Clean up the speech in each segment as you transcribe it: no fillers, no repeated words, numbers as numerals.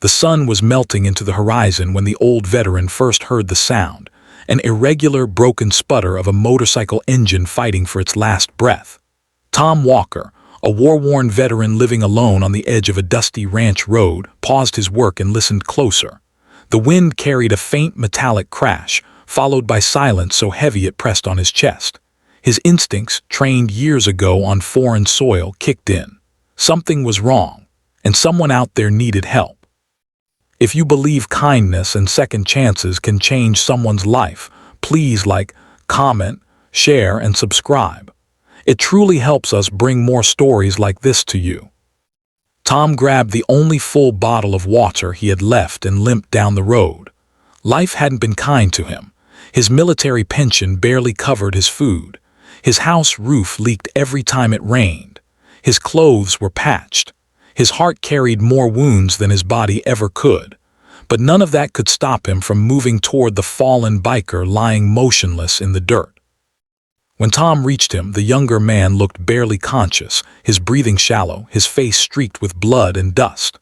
The sun was melting into the horizon when the old veteran first heard the sound, an irregular, broken sputter of a motorcycle engine fighting for its last breath. Tom Walker, a war-worn veteran living alone on the edge of a dusty ranch road, paused his work and listened closer. The wind carried a faint metallic crash, followed by silence so heavy it pressed on his chest. His instincts, trained years ago on foreign soil, kicked in. Something was wrong, and someone out there needed help. If you believe kindness and second chances can change someone's life, please like, comment, share, and subscribe. It truly helps us bring more stories like this to you. Tom grabbed the only full bottle of water he had left and limped down the road. Life hadn't been kind to him. His military pension barely covered his food. His house roof leaked every time it rained. His clothes were patched. His heart carried more wounds than his body ever could. But none of that could stop him from moving toward the fallen biker lying motionless in the dirt. When Tom reached him, the younger man looked barely conscious, his breathing shallow, his face streaked with blood and dust.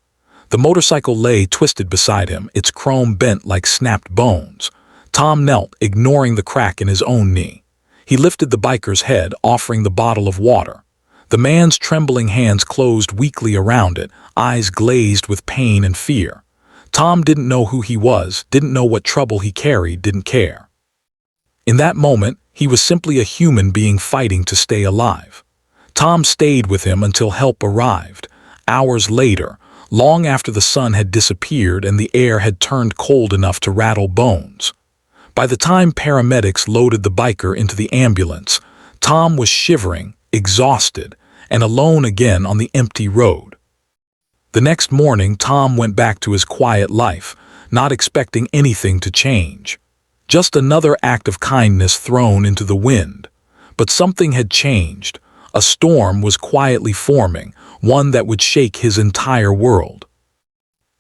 The motorcycle lay twisted beside him, its chrome bent like snapped bones. Tom knelt, ignoring the crack in his own knee. He lifted the biker's head, offering the bottle of water. The man's trembling hands closed weakly around it, eyes glazed with pain and fear. Tom didn't know who he was, didn't know what trouble he carried, didn't care. In that moment, he was simply a human being fighting to stay alive. Tom stayed with him until help arrived. Hours later, long after the sun had disappeared and the air had turned cold enough to rattle bones. By the time paramedics loaded the biker into the ambulance, Tom was shivering, exhausted, and alone again on the empty road. The next morning, Tom went back to his quiet life, not expecting anything to change. Just another act of kindness thrown into the wind. But something had changed. A storm was quietly forming, one that would shake his entire world.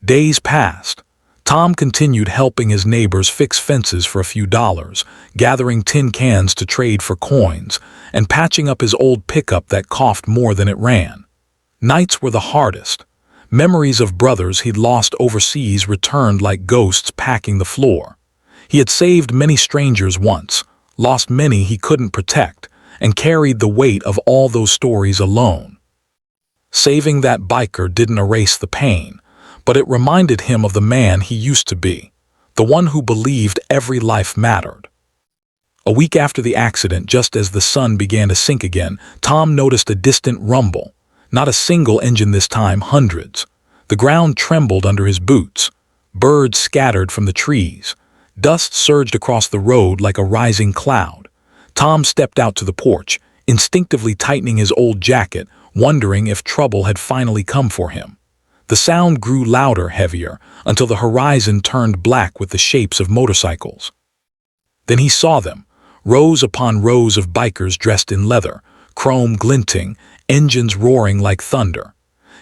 Days passed. Tom continued helping his neighbors fix fences for a few dollars, gathering tin cans to trade for coins, and patching up his old pickup that coughed more than it ran. Nights were the hardest. Memories of brothers he'd lost overseas returned like ghosts packing the floor. He had saved many strangers once, lost many he couldn't protect, and carried the weight of all those stories alone. Saving that biker didn't erase the pain, but it reminded him of the man he used to be, the one who believed every life mattered. A week after the accident, just as the sun began to sink again, Tom noticed a distant rumble. Not a single engine this time, hundreds. The ground trembled under his boots. Birds scattered from the trees. Dust surged across the road like a rising cloud. Tom stepped out to the porch, instinctively tightening his old jacket, wondering if trouble had finally come for him. The sound grew louder, heavier, until the horizon turned black with the shapes of motorcycles. Then he saw them, rows upon rows of bikers dressed in leather, chrome glinting, engines roaring like thunder.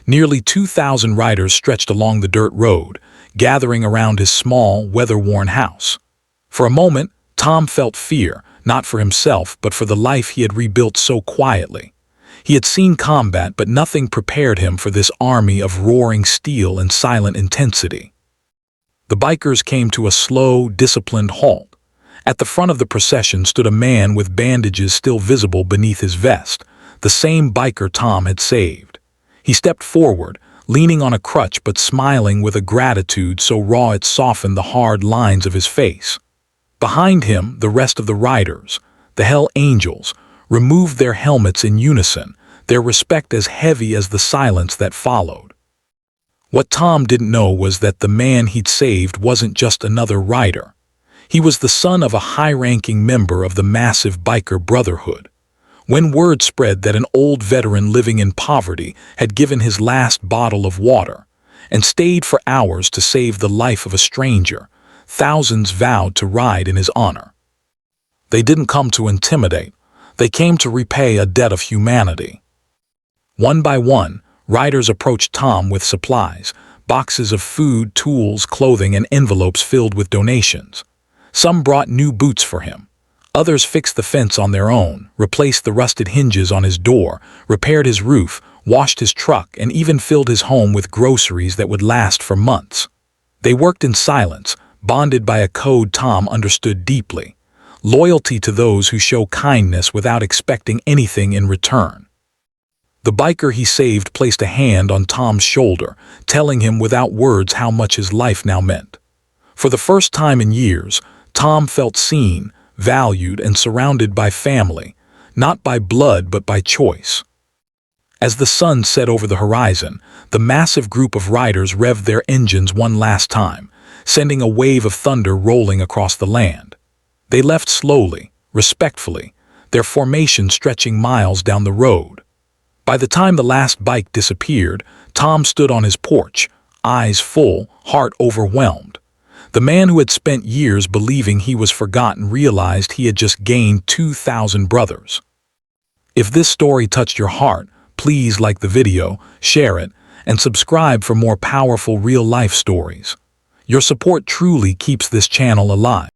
Nearly 2,000 riders stretched along the dirt road, gathering around his small, weather-worn house. For a moment, Tom felt fear, not for himself, but for the life he had rebuilt so quietly. He had seen combat, but nothing prepared him for this army of roaring steel and silent intensity. The bikers came to a slow, disciplined halt. At the front of the procession stood a man with bandages still visible beneath his vest, the same biker Tom had saved. He stepped forward, leaning on a crutch but smiling with a gratitude so raw it softened the hard lines of his face. Behind him, the rest of the riders, the Hell Angels, removed their helmets in unison, their respect as heavy as the silence that followed. What Tom didn't know was that the man he'd saved wasn't just another rider. He was the son of a high-ranking member of the massive biker Brotherhood. When word spread that an old veteran living in poverty had given his last bottle of water and stayed for hours to save the life of a stranger, thousands vowed to ride in his honor. They didn't come to intimidate. They came to repay a debt of humanity. One by one, riders approached Tom with supplies, boxes of food, tools, clothing, and envelopes filled with donations. Some brought new boots for him. Others fixed the fence on their own, replaced the rusted hinges on his door, repaired his roof, washed his truck, and even filled his home with groceries that would last for months. They worked in silence, bonded by a code Tom understood deeply: loyalty to those who show kindness without expecting anything in return. The biker he saved placed a hand on Tom's shoulder, telling him without words how much his life now meant. For the first time in years, Tom felt seen, valued, and surrounded by family, not by blood but by choice. As the sun set over the horizon, the massive group of riders revved their engines one last time, sending a wave of thunder rolling across the land. They left slowly, respectfully, their formation stretching miles down the road. By the time the last bike disappeared, Tom stood on his porch, eyes full, heart overwhelmed. The man who had spent years believing he was forgotten realized he had just gained 2,000 brothers. If this story touched your heart, please like the video, share it, and subscribe for more powerful real-life stories. Your support truly keeps this channel alive.